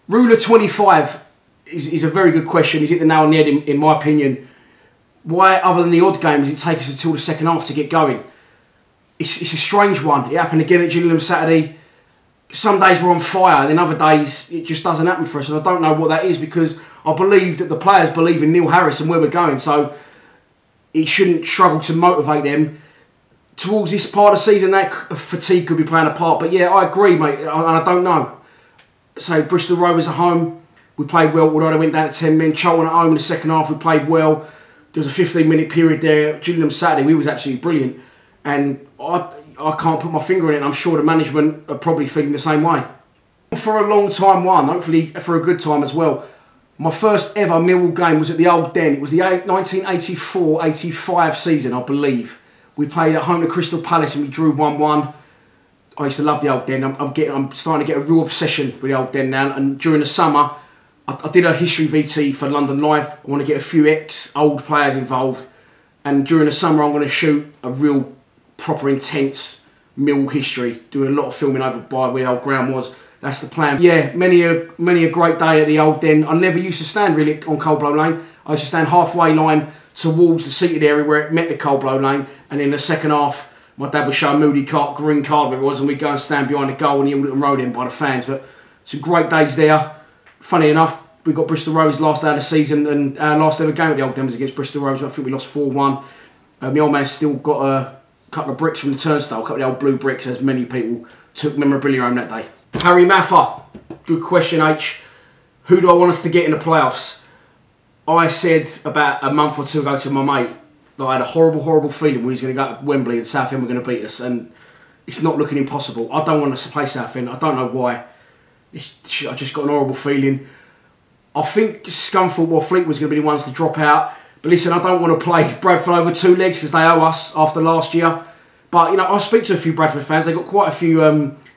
Rule of 25 is a very good question. He's hit the nail on the head, in my opinion. Why, other than the odd games, does it take us until the second half to get going? It's a strange one. It happened again at Gillingham Saturday. Some days we're on fire, and then other days it just doesn't happen for us. And I don't know what that is, because I believe that the players believe in Neil Harris and where we're going. So he shouldn't struggle to motivate them. Towards this part of the season, that fatigue could be playing a part. But yeah, I agree, mate. And I don't know. So Bristol Rovers at home, we played well, although they went down to 10 men. Charlton at home in the second half, we played well. There was a 15-minute period there. Gillingham Saturday, we was absolutely brilliant. And I can't put my finger on it, and I'm sure the management are probably feeling the same way. For a long time one, hopefully for a good time as well. My first ever Millwall game was at the Old Den. It was the 1984-85 season, I believe. We played at home to Crystal Palace and we drew 1-1. I used to love the Old Den. I'm starting to get a real obsession with the Old Den now. And during the summer, I did a history VT for London Live. I want to get a few ex-old players involved. And during the summer, I'm going to shoot a real proper intense Mill history, doing a lot of filming over by where the old ground was. That's the plan. Yeah, many a great day at the Old Den. I never used to stand really on Coldblow Lane. I used to stand halfway line towards the seated area where it met the Coldblow Lane, and in the second half, my dad would show a moody green card where it was, and we'd go and stand behind the goal in the Alderton Road end by the fans. But some great days there. Funny enough, we got Bristol Rovers last day of the season, and our last ever game at the Old Den was against Bristol Rovers. I think we lost 4-1. My old man's still got a couple of bricks from the turnstile, a couple of old blue bricks, as many people took memorabilia home that day. Harry Maffa, good question, H. Who do I want us to get in the playoffs? I said about a month or two ago to my mate that I had a horrible feeling we was going to go to Wembley and Southend were going to beat us, and it's not looking impossible. I don't want us to play Southend. I don't know why. I just got an horrible feeling. I think Scunthorpe or Fleet was going to be the ones to drop out. But listen, I don't want to play Bradford over two legs because they owe us after last year. But, you know, I speak to a few Bradford fans. They've got quite a few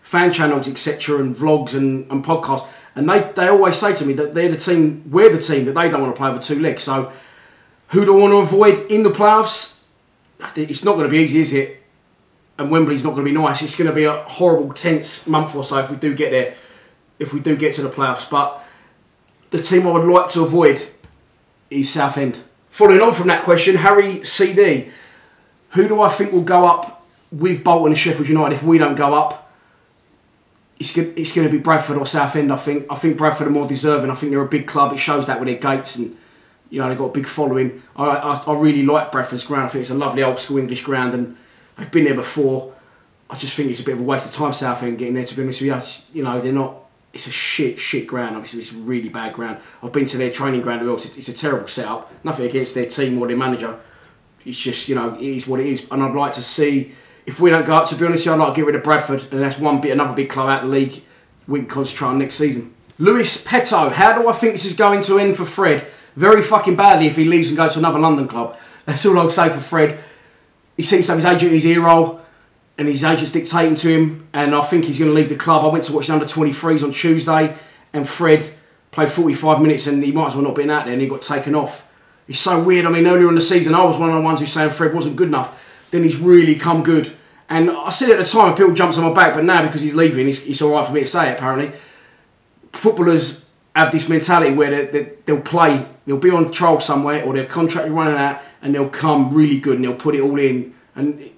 fan channels, etc., and vlogs and podcasts. And they always say to me that they're the team, we're the team that they don't want to play over two legs. So who do I want to avoid in the playoffs? It's not going to be easy, is it? And Wembley's not going to be nice. It's going to be a horrible, tense month or so if we do get there, if we do get to the playoffs. But the team I would like to avoid is Southend. Following on from that question, Harry CD. Who do I think will go up with Bolton and Sheffield United if we don't go up? It's going to be Bradford or Southend, I think. I think Bradford are more deserving. I think they're a big club. It shows that with their gates, and you know they've got a big following. I really like Bradford's ground. I think it's a lovely old school English ground, and I've been there before. I just think it's a bit of a waste of time, Southend, getting there, to be honest with you. You know, they're not. It's a shit ground. Obviously, it's a really bad ground. I've been to their training ground as well. It's a terrible setup. Nothing against their team or their manager. It's just, you know, it is what it is. And I'd like to see, if we don't go up, to be honest, I'd like to get rid of Bradford, and that's another big club out of the league. We can concentrate on next season. Lewis Petto, how do I think this is going to end for Fred? Very fucking badly if he leaves and goes to another London club. That's all I'll say for Fred. He seems to have his agent in his ear roll, and his agent's dictating to him, and I think he's going to leave the club. I went to watch the under-23s on Tuesday, and Fred played 45 minutes, and he might as well not been out there, and he got taken off. It's so weird. I mean, earlier in the season, I was one of the ones who saying Fred wasn't good enough. Then he's really come good. And I said at the time, people jumped on my back, but now because he's leaving, it's all right for me to say it, apparently. Footballers have this mentality where they'll play, they'll be on trial somewhere, or their contract running out, and they'll come really good, and they'll put it all in, and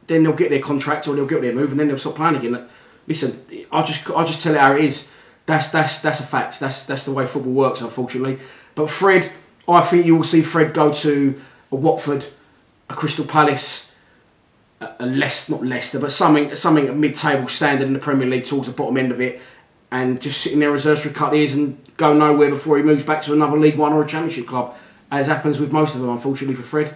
then they'll get their contract, or they'll get their move, and then they'll stop playing again. Listen, I just tell it how it is. That's a fact. That's the way football works, unfortunately. But Fred, I think you will see Fred go to a Watford, a Crystal Palace, not Leicester, but something at mid-table standard in the Premier League towards the bottom end of it, and just sitting there reserves for a couple of years and go nowhere before he moves back to another League One or a Championship club, as happens with most of them, unfortunately, for Fred.